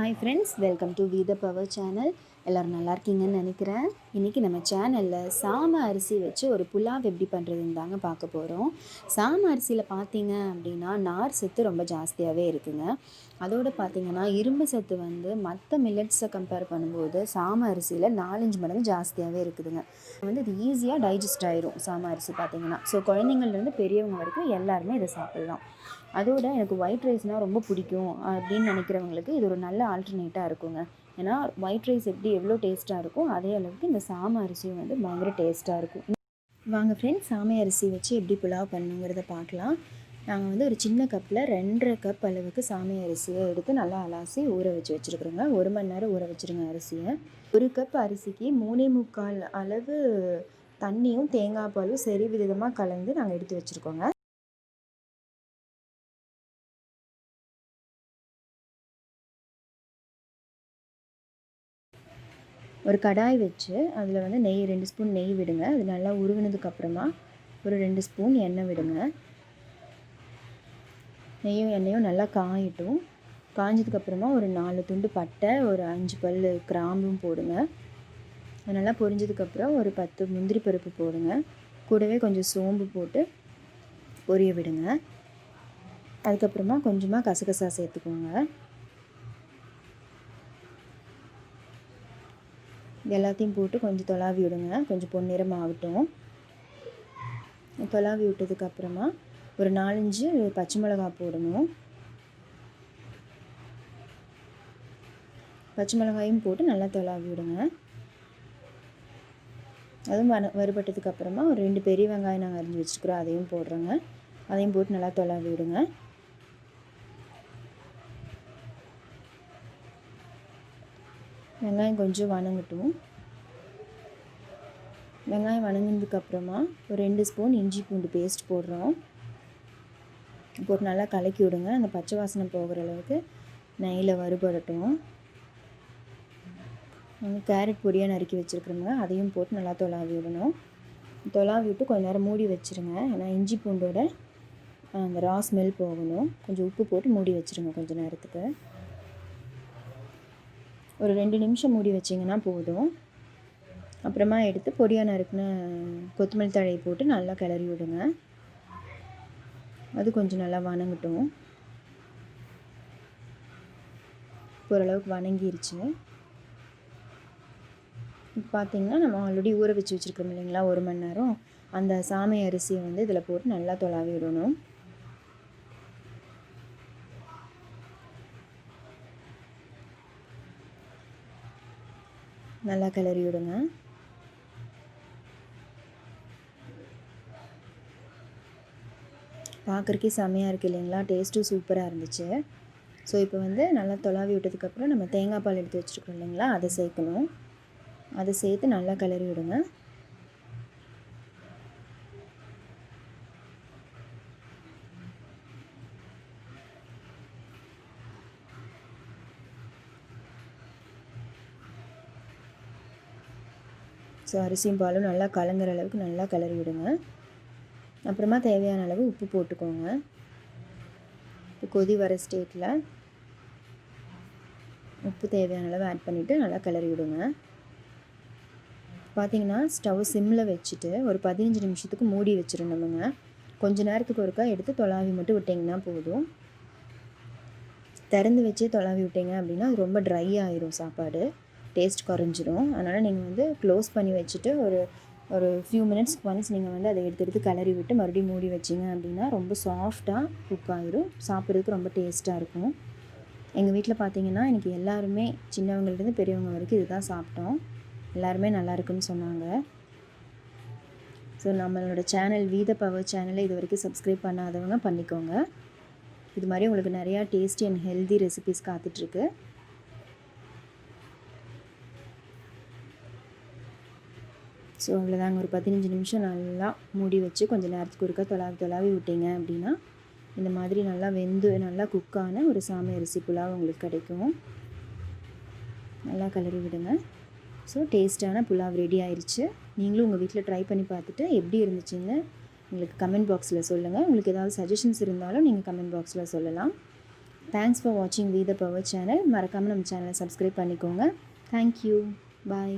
Hi friends, welcome to we the power channel. எல்லோரும் நல்லா இருக்கீங்கன்னு நினைக்கிறேன். இன்றைக்கி நம்ம சேனலில் சாமை அரிசி வச்சு ஒரு புலாவ் எப்படி பண்ணுறதுன்னு தாங்க பார்க்க போகிறோம். சாமை அரிசியில் பார்த்தீங்க அப்படின்னா நார் சத்து ரொம்ப ஜாஸ்தியாகவே இருக்குங்க. அதோடு பார்த்திங்கன்னா இரும்பு சத்து வந்து மற்ற மில்லட்ஸை கம்பேர் பண்ணும்போது சாமை அரிசியில் 4-5 மடங்கு ஜாஸ்தியாகவே இருக்குதுங்க. இது ஈஸியாக டைஜஸ்ட் ஆயிரும் சாமை அரிசி பார்த்திங்கன்னா. ஸோ குழந்தைங்கள்லேருந்து பெரியவங்க வரைக்கும் எல்லாருமே இதை சாப்பிட்லாம். அதோட எனக்கு ஒயிட் ரைஸ்னால் ரொம்ப பிடிக்கும் அப்படின்னு நினைக்கிறவங்களுக்கு இது ஒரு நல்ல ஆல்டர்னேட்டாக இருக்குங்க. ஏன்னா ஒயிட் ரைஸ் எப்படி எவ்வளோ டேஸ்ட்டாக இருக்கும் அதே அளவுக்கு இந்த சாமை அரிசியும் வந்து பயங்கர டேஸ்ட்டாக இருக்கும். வாங்க ஃப்ரெண்ட்ஸ், சாமை அரிசி வச்சு எப்படி புலாவ் பண்ணுங்கிறத பார்க்கலாம். நாங்கள் வந்து ஒரு சின்ன கப்பில் 2.5 கப் அளவுக்கு சாமை அரிசியை எடுத்து நல்லா அலாசி ஊற வச்சு வச்சுருக்குறோங்க. 1 மணி நேரம் ஊற வச்சுருங்க அரிசியை. 1 கப் அரிசிக்கு 3.25 அளவு தண்ணியும் தேங்காய் பாலும் சரி விதமாக கலந்து நாங்கள் எடுத்து வச்சுருக்கோங்க. ஒரு கடாய் வச்சு அதில் வந்து நெய் 2 ஸ்பூன் நெய் விடுங்க. அது நல்லா உருகினதுக்கப்புறமா ஒரு 2 ஸ்பூன் எண்ணெய் விடுங்க. நெய்யும் எண்ணெயும் நல்லா காயட்டும். காஞ்சதுக்கப்புறமா ஒரு 4 துண்டு பட்டை, ஒரு 5 பல் கிராம்பும் போடுங்க. அது நல்லா பொரிஞ்சதுக்கப்புறம் ஒரு 10 முந்திரி பருப்பு போடுங்க. கூடவே கொஞ்சம் சோம்பு போட்டு பொரிய விடுங்க. அதுக்கப்புறமா கொஞ்சமாக கசகசா சேர்த்துக்கோங்க. இது எல்லாத்தையும் போட்டு கொஞ்சம் தொலாவி விடுங்க. கொஞ்சம் பொன்னிறம் ஆகட்டும். தொலாவி விட்டதுக்கப்புறமா ஒரு 4-5 பச்சை மிளகாய் போடணும். பச்சை மிளகாயும் போட்டு நல்லா தொலாவி விடுங்க. அதுவும் வறுபட்டதுக்கப்புறமா ஒரு 2 பெரிய வெங்காயம் நாங்கள் அரிஞ்சு வச்சுருக்குறோம், அதையும் போடுறோங்க. அதையும் போட்டு நல்லா தொலாவி விடுங்க. வெங்காயம் கொஞ்சம் வணங்கட்டும். வெங்காயம் வணங்கினதுக்கப்புறமா ஒரு 2 ஸ்பூன் இஞ்சி பூண்டு பேஸ்ட் போடுறோம். போட்டு நல்லா கலக்கி விடுங்க. அந்த பச்சை வாசனை போகிற அளவுக்கு நெய்யில் வறுபடட்டும். கேரட் பொடியாக நறுக்கி வச்சுருக்குறோங்க, அதையும் போட்டு நல்லா தொலாவி விடணும். தொலாவி விட்டு கொஞ்சம் நேரம் மூடி வச்சுருங்க. ஏன்னா இஞ்சி பூண்டோட அந்த ரா ஸ்மெல் போகணும். கொஞ்சம் உப்பு போட்டு மூடி வச்சுருங்க கொஞ்சம் நேரத்துக்கு. ஒரு 2 நிமிஷம் மூடி வச்சிங்கன்னா போதும். அப்புறமா எடுத்து பொடியாக நறுக்குன கொத்தமல்லி தழையை போட்டு நல்லா கிளறி விடுங்க. அது கொஞ்சம் நல்லா வணங்கட்டும். ஓரளவுக்கு வணங்கிருச்சு. இப்போ பார்த்திங்கன்னா நம்ம ஆல்ரெடி ஊற வச்சு வச்சுருக்கோம் இல்லைங்களா 1 மணி நேரம், அந்த சாமை அரிசியை வந்து இதில் போட்டு நல்லா தொலாவி விடணும். நல்லா கிளறி விடுங்க. பார்க்குறக்கே செம்மையாக இருக்குது இல்லைங்களா? டேஸ்ட்டும் சூப்பராக இருந்துச்சு. ஸோ இப்போ வந்து நல்லா தொலாவி விட்டதுக்கப்புறம் நம்ம தேங்காய் பால் எடுத்து வச்சுருக்கோம் இல்லைங்களா, அதை சேர்க்கணும். அதை சேர்த்து நல்லா கிளறி விடுங்க. ஸோ அரிசியும் பாலும் நல்லா கலங்குற அளவுக்கு நல்லா கிளறி விடுங்க. அப்புறமா தேவையான அளவு உப்பு போட்டுக்கோங்க. இப்போ கொதி வர ஸ்டேட்டில் உப்பு தேவையான அளவு ஆட் பண்ணிவிட்டு நல்லா கிளறி விடுங்க. பார்த்திங்கன்னா ஸ்டவ் சிம்மில் வச்சுட்டு ஒரு 15 நிமிஷத்துக்கு மூடி வச்சிடணுங்க. கொஞ்சம் நேரத்துக்கு ஒருக்கா எடுத்து தொலாவி மட்டும் விட்டிங்கன்னா போதும். திறந்து வச்சே தொலாவி விட்டிங்க அப்படின்னா அது ரொம்ப ட்ரை ஆயிரும், சாப்பாடு டேஸ்ட் குறைஞ்சிரும். அதனால் நீங்கள் வந்து க்ளோஸ் பண்ணி வச்சுட்டு ஒரு ஃபியூ மினிட்ஸ்க்கு ஒன்ஸ் நீங்கள் வந்து அதை எடுத்து கிளறி விட்டு மறுபடியும் மூடி வச்சிங்க அப்படின்னா ரொம்ப சாஃப்டாக குக் ஆகிரும். சாப்பிட்றதுக்கு ரொம்ப டேஸ்ட்டாக இருக்கும். எங்கள் வீட்டில் பார்த்திங்கன்னா எனக்கு எல்லாருமே சின்னவங்கள்லேருந்து பெரியவங்க வரைக்கும் இதுதான் சாப்பிட்டோம். எல்லாருமே நல்லா இருக்குன்னு சொன்னாங்க. ஸோ நம்மளோட சேனல் வி த பவர் சேனலை இது வரைக்கும் சப்ஸ்கிரைப் பண்ணாதவங்க பண்ணிக்கோங்க. இது மாதிரி உங்களுக்கு நிறையா டேஸ்டி அண்ட் ஹெல்தி ரெசிபிஸ் காத்துட்ருக்கு. ஸோ அவ்வளோதாங்க. ஒரு 15 நிமிஷம் நல்லா மூடி வச்சு கொஞ்சம் நேரத்துக்கு ஒருக்கா தொலாவி விட்டிங்க அப்படின்னா இந்த மாதிரி நல்லா வெந்து நல்லா குக்கான ஒரு சாமை அரிசி புலாவ் உங்களுக்கு கிடைக்கும். நல்லா கிளறி விடுங்க. ஸோ டேஸ்ட்டான புலாவ் ரெடி ஆயிடுச்சு. நீங்களும் உங்கள் வீட்டில் ட்ரை பண்ணி பார்த்துட்டு எப்படி இருந்துச்சுன்னு உங்களுக்கு கமெண்ட் பாக்ஸில் சொல்லுங்கள். உங்களுக்கு ஏதாவது சஜஷன்ஸ் இருந்தாலும் நீங்கள் கமெண்ட் பாக்ஸில் சொல்லலாம். தேங்க்ஸ் ஃபார் வாட்சிங் வி த பவர் சேனல். மறக்காமல் நம்ம சேனலை சப்ஸ்கிரைப் பண்ணிக்கோங்க. தேங்க்யூ. பாய்.